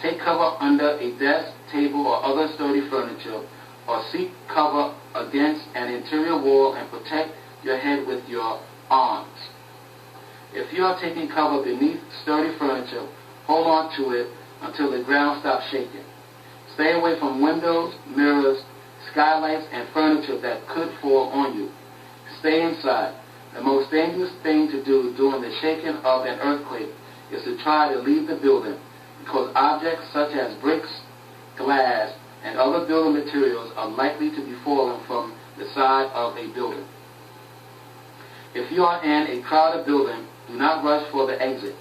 Take cover under a desk, table, or other sturdy furniture, or seek cover against an interior wall and protect your head with your arms. If you are taking cover beneath sturdy furniture, hold on to it until the ground stops shaking. Stay away from windows, mirrors, skylights, and furniture that could fall on you. Stay inside. The most dangerous thing to do during the shaking of an earthquake is to try to leave the building, because objects such as bricks, glass, and other building materials are likely to be falling from the side of a building. If you are in a crowded building, do not rush for the exit.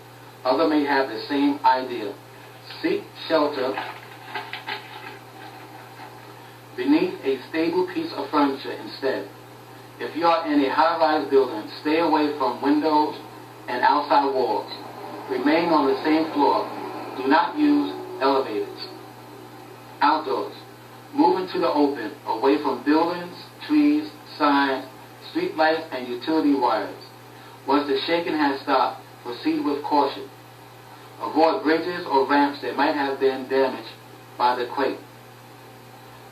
Others may have the same idea. Seek shelter beneath a stable piece of furniture instead. If you are in a high-rise building, stay away from windows and outside walls. Remain on the same floor. Do not use elevators. Outdoors. Move into the open, away from buildings, trees, signs, street lights, and utility wires. Once the shaking has stopped, proceed with caution. Avoid bridges or ramps that might have been damaged by the quake.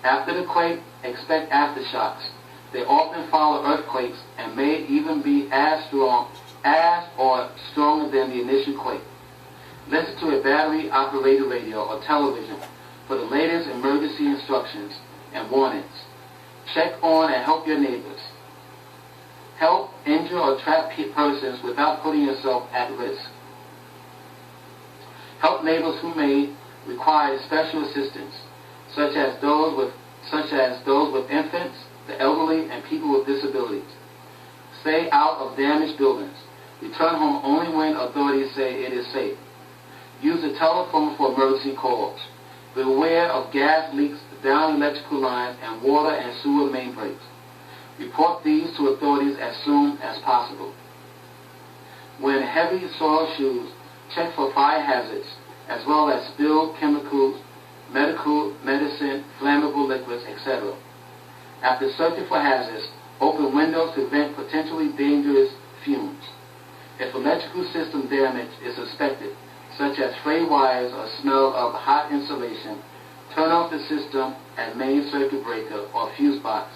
After the quake, expect aftershocks. They often follow earthquakes and may even be as strong as or stronger than the initial quake. Listen to a battery-operated radio or television for the latest emergency instructions and warnings. Check on and help your neighbors. Help injure or trap persons without putting yourself at risk. Help neighbors who may require special assistance, such as those with infants, the elderly, and people with disabilities. Stay out of damaged buildings. Return home only when authorities say it is safe. Use the telephone for emergency calls. Beware of gas leaks down electrical lines and water and sewer main breaks. Report these to authorities as soon as possible. When heavy soil shoes, check for fire hazards, as well as spilled chemicals, medical, medicine, flammable liquids, etc. After searching for hazards, open windows to vent potentially dangerous fumes. If electrical system damage is suspected, such as frayed wires or smell of hot insulation, turn off the system at main circuit breaker or fuse box.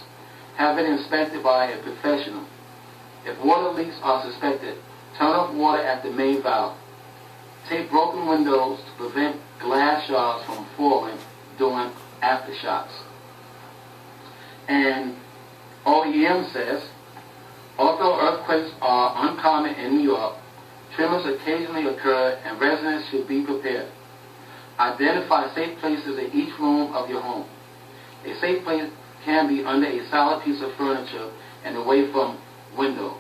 Have it inspected by a professional. If water leaks are suspected, turn off water at the main valve. Tape broken windows to prevent glass shards from falling during aftershocks. And OEM says, although earthquakes are uncommon in New York, tremors occasionally occur and residents should be prepared. Identify safe places in each room of your home. A safe place can be under a solid piece of furniture and away from windows,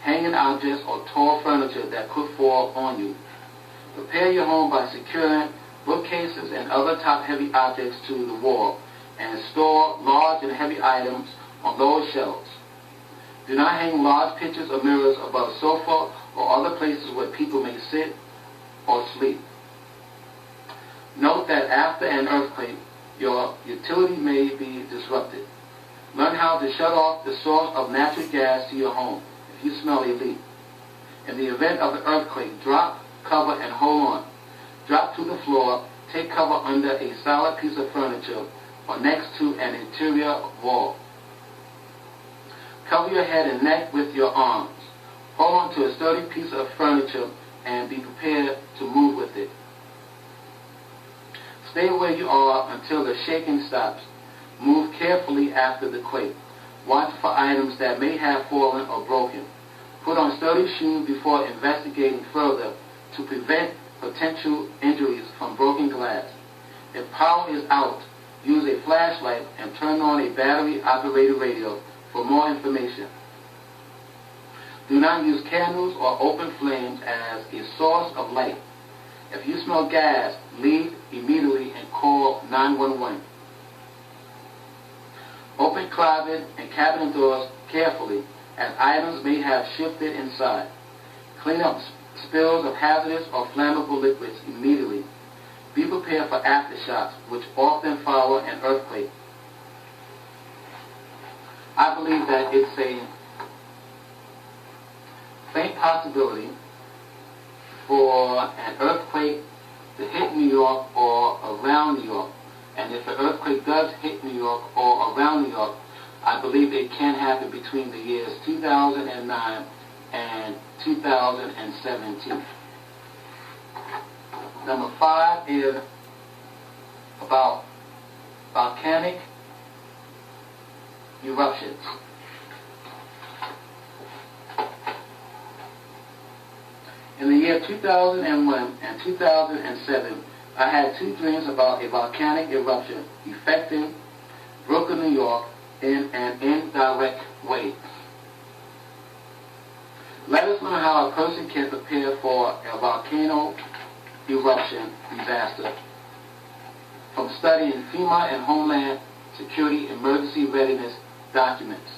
hanging objects, or tall furniture that could fall on you. Prepare your home by securing bookcases and other top-heavy objects to the wall, and store large and heavy items on lower shelves. Do not hang large pictures or mirrors above a sofa or other places where people may sit or sleep. Note that after an earthquake, your utility may be disrupted. Learn how to shut off the source of natural gas to your home if you smell a leak. In the event of an earthquake, drop, cover, and hold on. Drop to the floor, take cover under a solid piece of furniture or next to an interior wall. Cover your head and neck with your arms. Hold on to a sturdy piece of furniture and be prepared to move with it. Stay where you are until the shaking stops. Move carefully after the quake. Watch for items that may have fallen or broken. Put on sturdy shoes before investigating further to prevent potential injuries from broken glass. If power is out, use a flashlight and turn on a battery-operated radio for more information. Do not use candles or open flames as a source of light. If you smell gas, leave immediately and call 911. Open closet and cabinet doors carefully, as items may have shifted inside. Clean up spills of hazardous or flammable liquids immediately. Be prepared for aftershocks, which often follow an earthquake. I believe that it's a faint possibility for an earthquake to hit New York or around New York. And if an earthquake does hit New York or around New York, I believe it can happen between the years 2009 and 2017. Number 5 is about volcanic eruptions. In the year 2001 and 2007, I had 2 dreams about a volcanic eruption affecting Brooklyn, New York in an indirect way. Let us learn how a person can prepare for a volcano eruption disaster from studying FEMA and Homeland Security Emergency Readiness documents.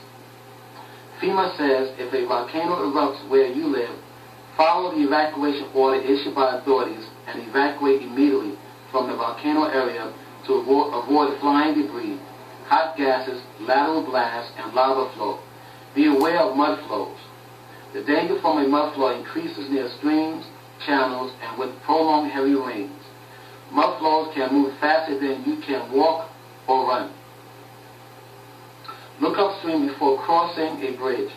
FEMA says if a volcano erupts where you live, follow the evacuation order issued by authorities and evacuate immediately from the volcano area to avoid flying debris, hot gases, lateral blasts, and lava flow. Be aware of mud flows. The danger from a mud flow increases near streams, channels, and with prolonged heavy rains. Mud flows can move faster than you can walk or run. Look upstream before crossing a bridge,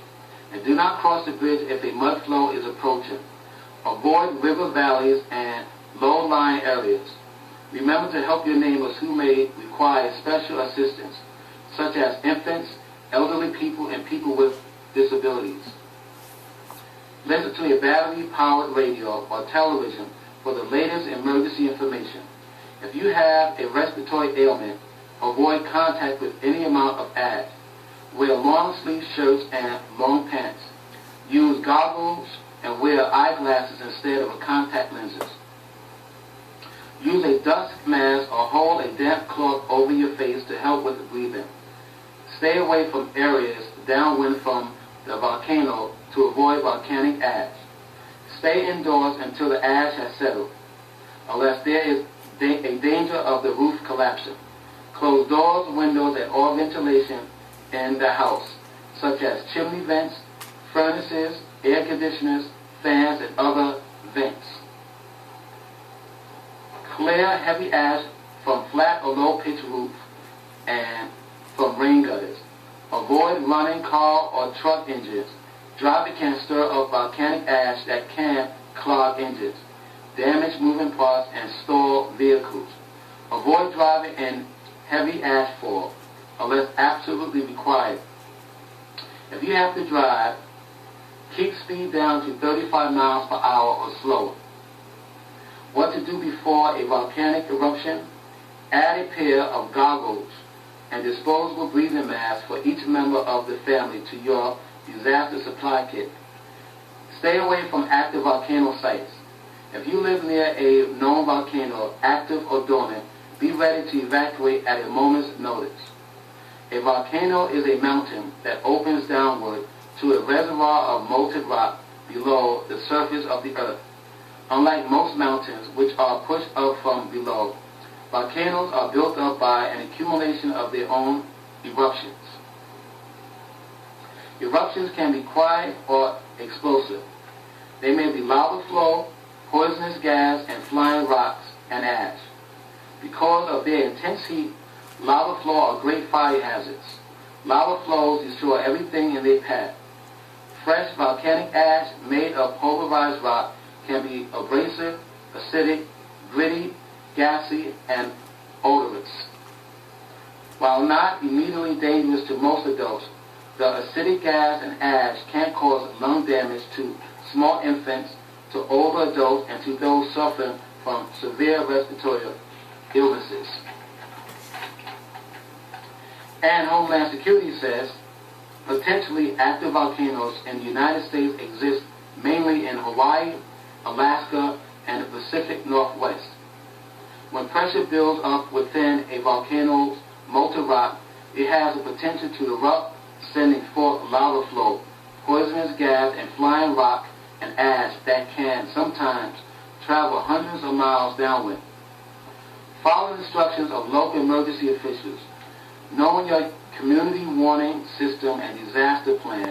and do not cross the bridge if a mud flow is approaching. Avoid river valleys and low-lying areas. Remember to help your neighbors who may require special assistance, such as infants, elderly people, and people with disabilities. Listen to a battery-powered radio or television for the latest emergency information. If you have a respiratory ailment, avoid contact with any amount of ash. Wear long-sleeve shirts and long pants. Use goggles and wear eyeglasses instead of contact lenses. Use a dust mask or hold a damp cloth over your face to help with breathing. Stay away from areas downwind from the volcano to avoid volcanic ash. Stay indoors until the ash has settled, unless there is a danger of the roof collapsing. Close doors, windows, and all ventilation in the house, such as chimney vents, furnaces, air conditioners, fans, and other vents. Clear heavy ash from flat or low-pitched roofs and from rain gutters. Avoid running car or truck engines. Driving can stir up volcanic ash that can clog engines, damage moving parts, and stall vehicles. Avoid driving in heavy ashfall unless absolutely required. If you have to drive, keep speed down to 35 miles per hour or slower. What to do before a volcanic eruption? Add a pair of goggles and disposable breathing masks for each member of the family to your disaster supply kit. Stay away from active volcano sites. If you live near a known volcano, active or dormant, be ready to evacuate at a moment's notice. A volcano is a mountain that opens downward to a reservoir of molten rock below the surface of the earth. Unlike most mountains, which are pushed up from below, volcanoes are built up by an accumulation of their own eruptions. Eruptions can be quiet or explosive. They may be lava flow, poisonous gas, and flying rocks and ash. Because of their intense heat, lava flow are great fire hazards. Lava flows destroy everything in their path. Fresh volcanic ash made of pulverized rock can be abrasive, acidic, gritty, gassy, and odorous. While not immediately dangerous to most adults, the acidic gas and ash can cause lung damage to small infants, to older adults, and to those suffering from severe respiratory illnesses. And Homeland Security says potentially active volcanoes in the United States exist mainly in Hawaii, Alaska, and the Pacific Northwest. When pressure builds up within a volcano's molten rock, it has the potential to erupt, sending forth lava flow, poisonous gas, and flying rock and ash that can sometimes travel hundreds of miles downwind. Follow the instructions of local emergency officials. Knowing your community warning system and disaster plan